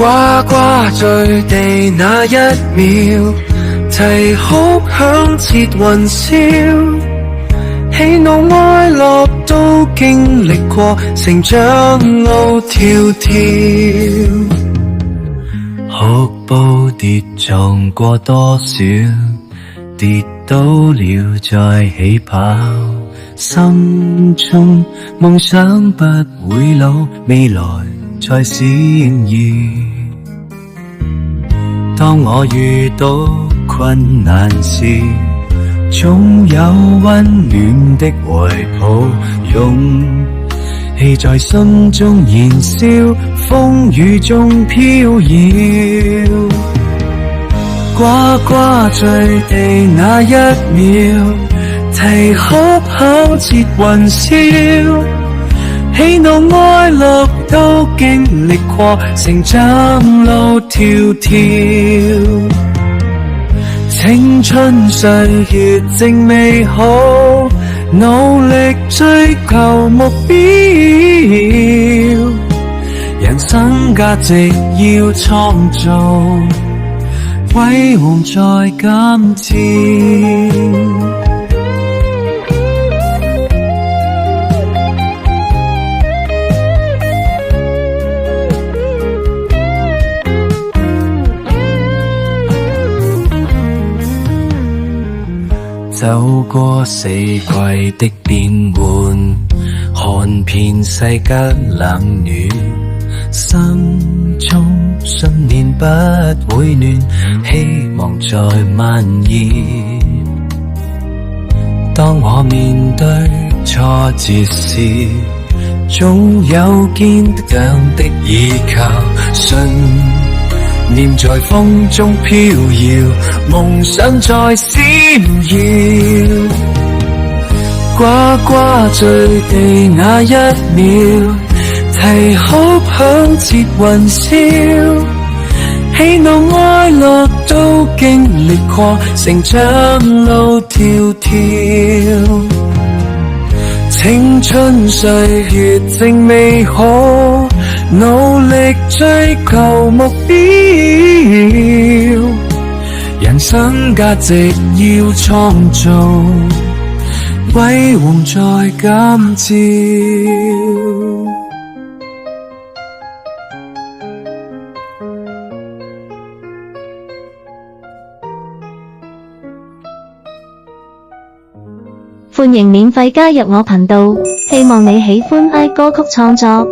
呱呱墜地那一秒，啼哭響徹雲霄，喜怒哀樂都經歷過，成長路迢迢。哭步跌撞過多少，跌倒了再起跑，心中夢想不會老，未來才閃耀。當我遇到困難時，總有溫暖的懷抱，勇氣在心中燃燒，風雨中飄搖。呱呱墜地那一秒，啼哭響徹雲霄，喜怒哀樂都經歷過，成長路迢迢。青春歲月正美好，努力追求目標，人生價值要創造，輝煌在今朝。走過四季的變換，看遍世間冷暖，心中信念不會亂，希望在蔓延。當我面對挫折時，總有堅強的依靠，信念在風中飄搖，夢想在閃耀。呱呱墜地那一秒，啼哭響徹雲霄，喜怒哀樂都經歷過，成長路迢迢。青春歲月正美好，努力追求目標，人生價值要創造，輝煌在今朝。歡迎免費加入我頻道，希望你喜歡I歌曲創作。